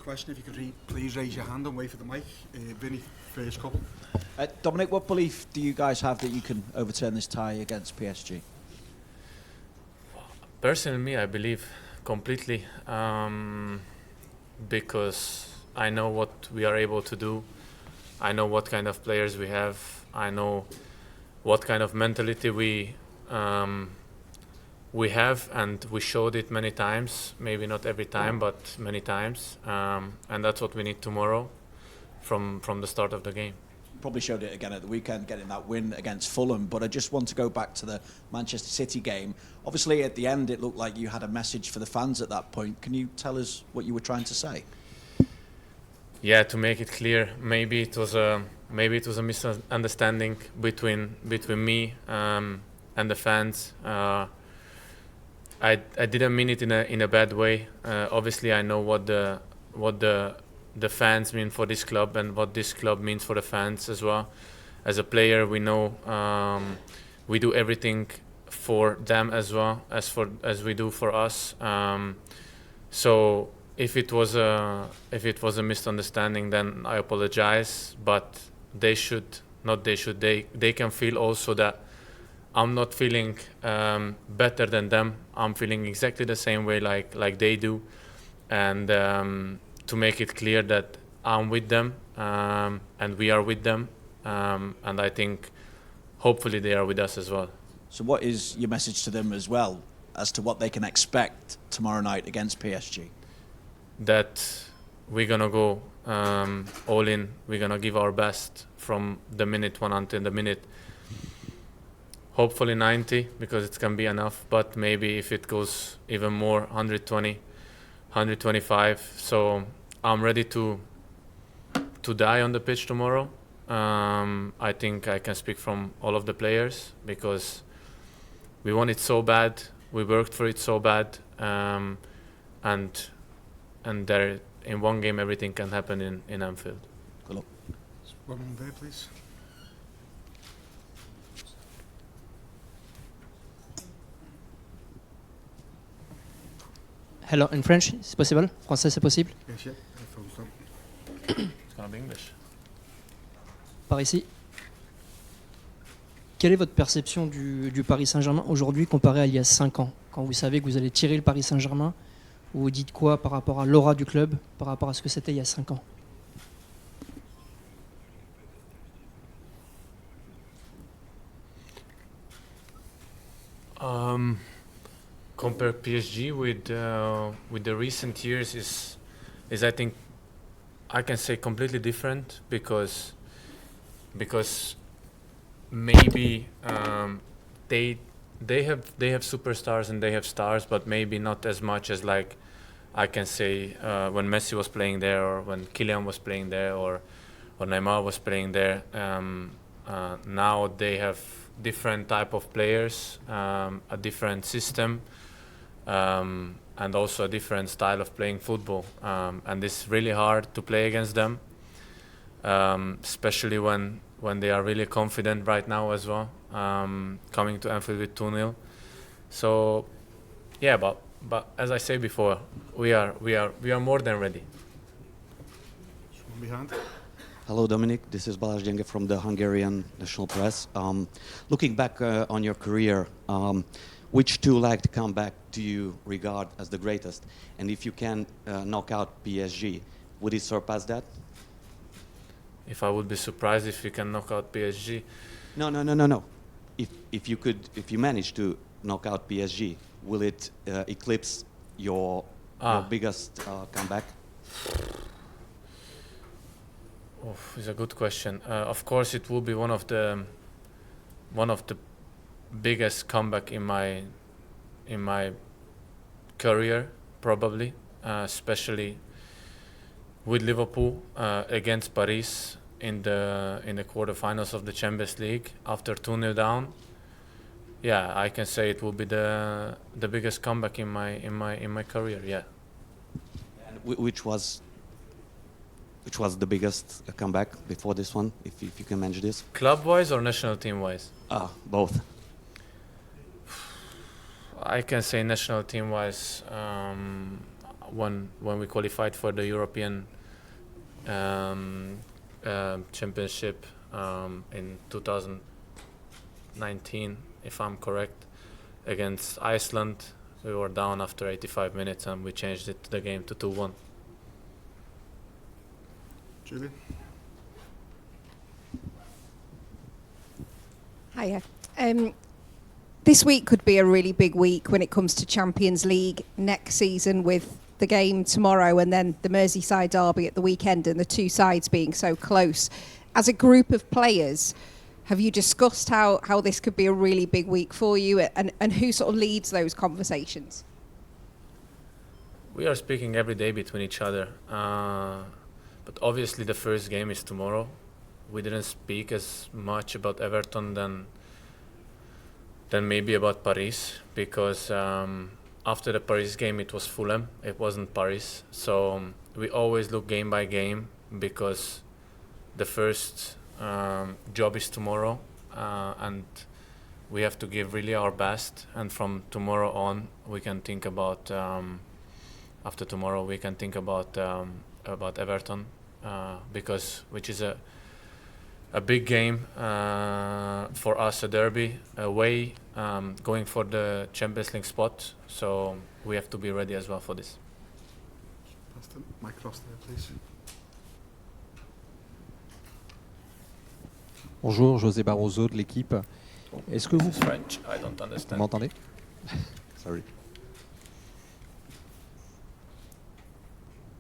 question. If you could please raise your hand and wait for the mic. Vinny, first couple. Dominic, what belief do you guys have that you can overturn this tie against PSG? Personally, me, I believe completely, because I know what we are able to do. I know what kind of players we have. I know what kind of mentality we have, and we showed it many times. Maybe not every time, but many times. And that's what we need tomorrow, from the start of the game. Probably showed it again at the weekend, getting that win against Fulham. But I just want to go back to the Manchester City game. Obviously, at the end, it looked like you had a message for the fans at that point. Can you tell us what you were trying to say? Yeah, to make it clear, maybe it was a misunderstanding between me and the fans. I didn't mean it in a bad way. Obviously, I know what the fans mean for this club and what this club means for the fans as well. As a player, we know we do everything for them as well as we do for us. So if it was a misunderstanding, then I apologize. But they can feel also that I'm not feeling better than them. I'm feeling exactly the same way like they do, and to make it clear that I'm with them and we are with them, and I think hopefully they are with us as well. So what is your message to them as well as to what they can expect tomorrow night against PSG? That we're gonna go all in. We're gonna give our best from the minute 1 until the minute, hopefully 90, because it can be enough, but maybe if it goes even more, 120, 125. So I'm ready to die on the pitch tomorrow. I think I can speak from all of the players, because we want it so bad, we worked for it so bad, and there, in one game, everything can happen in Anfield. Good luck. One there, please. Hello, in French, c'est possible? Français, c'est possible? Yes, yeah. It's gonna be English. Par ici. Quelle est votre perception du Paris Saint-Germain aujourd'hui comparé à il y a 5 ans? Quand vous savez que vous allez tirer le Paris Saint-Germain, vous dites quoi par rapport à l'aura du club, par rapport à ce que c'était il y a 5 ans? Compare PSG with the recent years is I think I can say completely different, because maybe they have superstars and they have stars, but maybe not as much as, like, I can say when Messi was playing there, or when Kylian was playing there, or Neymar was playing there. Now they have different type of players, a different system, and also a different style of playing football, and it's really hard to play against them, especially when they are really confident right now as well, coming to Anfield with 2-0. So yeah, but as I say before, we are more than ready. One behind. Hello, Dominic. This is Balázs Gyenge from the Hungarian National Press. Looking back on your career, which two-legged comeback do you regard as the greatest? And if you can knock out PSG, would it surpass that? If I would be surprised if we can knock out PSG. No. If you manage to knock out PSG, will it eclipse your biggest comeback? Oh, it's a good question. Of course, it will be one of the biggest comeback in my career, probably, especially with Liverpool against Paris in the quarterfinals of the Champions League after 2-0 down. Yeah, I can say it will be the biggest comeback in my career. Yeah. And which was the biggest comeback before this one, if you can manage this? Club-wise or national team-wise? Both. I can say national team-wise, when we qualified for the European Championship in 2019, if I'm correct, against Iceland. We were down after 85 minutes and we changed it the game to 2-1. Julie? Hiya. This week could be a really big week when it comes to Champions League next season, with the game tomorrow and then the Merseyside derby at the weekend, and the two sides being so close. As a group of players, have you discussed how this could be a really big week for you, and who sort of leads those conversations? We are speaking every day between each other, but obviously the first game is tomorrow. We didn't speak as much about Everton than maybe about Paris, because after the Paris game it was Fulham, it wasn't Paris. So we always look game by game, because the first job is tomorrow, and we have to give really our best. And from tomorrow on, we can think about after tomorrow we can think about Everton, which is a big game for us, a derby away, going for the Champions League spot. So we have to be ready as well for this. Pass the mic across there, please. Bonjour, José Barroso de l'équipe. Est-ce que vous... This is French, I don't Vous understand. m'entendez? Sorry.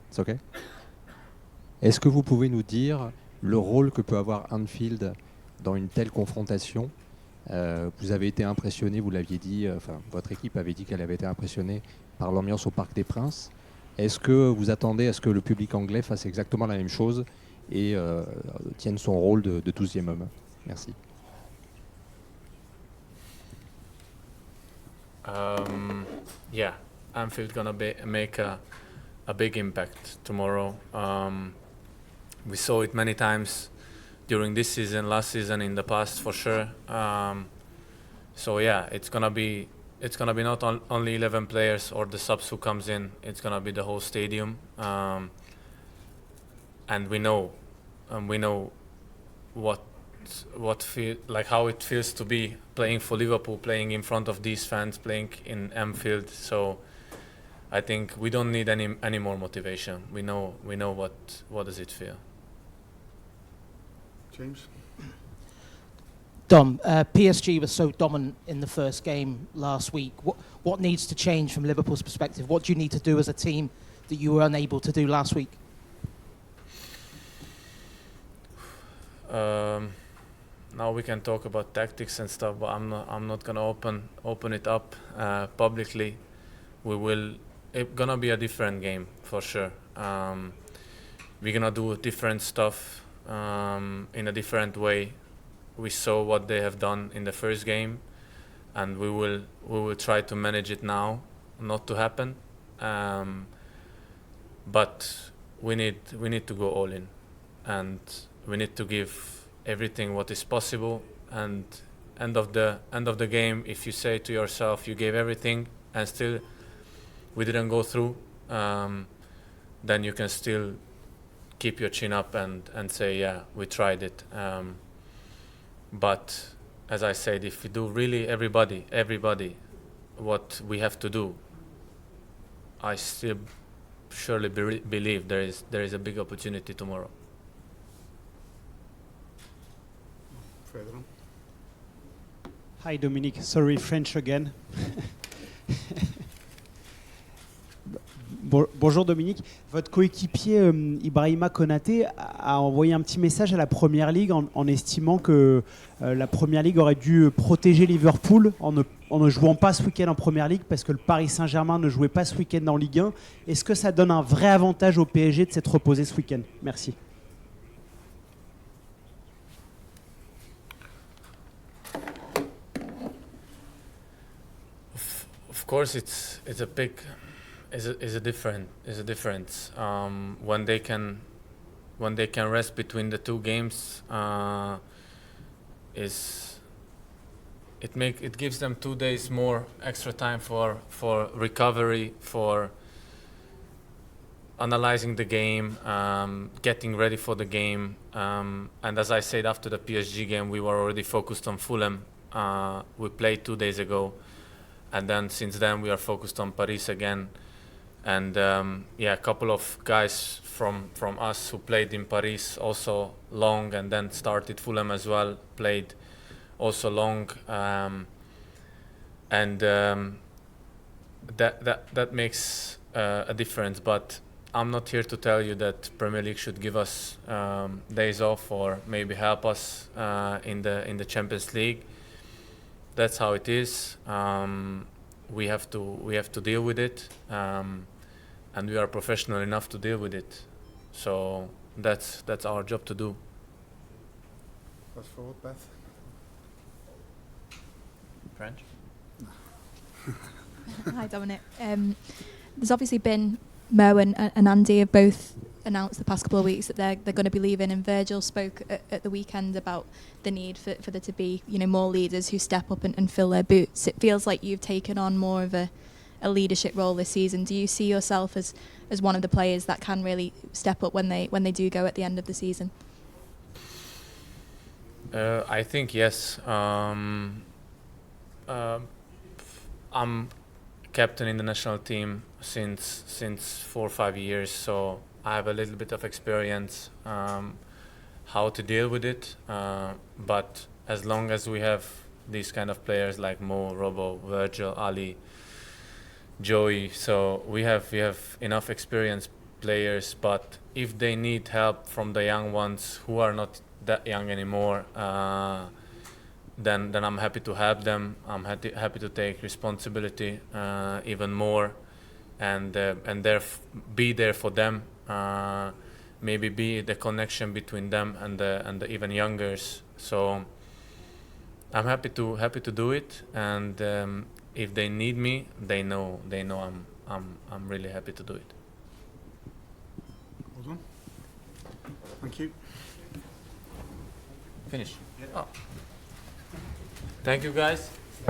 It's okay. Est-ce que vous pouvez nous dire le rôle que peut avoir Anfield dans une telle confrontation? Vous avez été impressionné, vous l'aviez dit, votre équipe avait dit qu'elle avait été impressionnée par l'ambiance au Parc des Princes. Est-ce que vous attendez à ce que le public anglais fasse exactement la même chose et tienne son rôle de 12e homme? Merci. Yeah, Anfield gonna make a big impact tomorrow. We saw it many times during this season, last season, in the past for sure. So yeah, it's gonna be not only 11 players or the subs who comes in. It's gonna be the whole stadium, and we know how it feels to be playing for Liverpool, playing in front of these fans, playing in Anfield. So I think we don't need any more motivation. We know what does it feel. James? Dom, PSG was so dominant in the first game last week. What needs to change from Liverpool's perspective? What do you need to do as a team that you were unable to do last week? Now we can talk about tactics and stuff, but I'm not gonna open it up publicly. It's gonna be a different game for sure. We're gonna do different stuff in a different way. We saw what they have done in the first game, and we will try to manage it now, not to happen. But we need to go all in, and we need to give everything what is possible. And end of the game, if you say to yourself you gave everything and still we didn't go through, then you can still keep your chin up and say, yeah, we tried it. But as I said, if we do really everybody what we have to do, I still surely believe there is a big opportunity tomorrow. Further on. Hi Dominique, sorry, French again. Bonjour Dominique, votre coéquipier Ibrahima Konaté a envoyé un petit message à la Première Ligue en estimant que la Première Ligue aurait dû protéger Liverpool en ne jouant pas ce week-end en Première Ligue parce que le Paris Saint-Germain ne jouait pas ce week-end en Ligue 1. Est-ce que ça donne un vrai avantage au PSG de s'être reposé ce week-end? Merci. Of course, it's a big is a difference when they can rest between the two games. It gives them 2 days more extra time for recovery, for analyzing the game, getting ready for the game. And as I said, after the PSG game, we were already focused on Fulham. We played 2 days ago, and then since then we are focused on Paris again. And a couple of guys from us who played in Paris also long, and then started Fulham as well, played also long, and that makes a difference. But I'm not here to tell you that Premier League should give us days off or maybe help us in the Champions League. That's how it is. We have to deal with it, and we are professional enough to deal with it. So that's our job to do. Fast forward, Beth. French? Hi, Dominic. There's obviously been Mo and Andy have both announced the past couple of weeks that they're going to be leaving, and Virgil spoke at the weekend about the need for there to be more leaders who step up and fill their boots. It feels like you've taken on more of a leadership role this season. Do you see yourself as one of the players that can really step up when they do go at the end of the season? I think yes. I'm captain in the national team since 4 or 5 years, so I have a little bit of experience how to deal with it. But as long as we have these kind of players like Mo, Robo, Virgil, Ali, Joey, so we have enough experienced players. But if they need help from the young ones who are not that young anymore, then I'm happy to help them. I'm happy to take responsibility even more, and be there for them. Maybe be the connection between them and the even youngers. So I'm happy to do it, and if they need me, they know I'm really happy to do it. Well done. Thank you. Finish. Oh. Thank you, guys.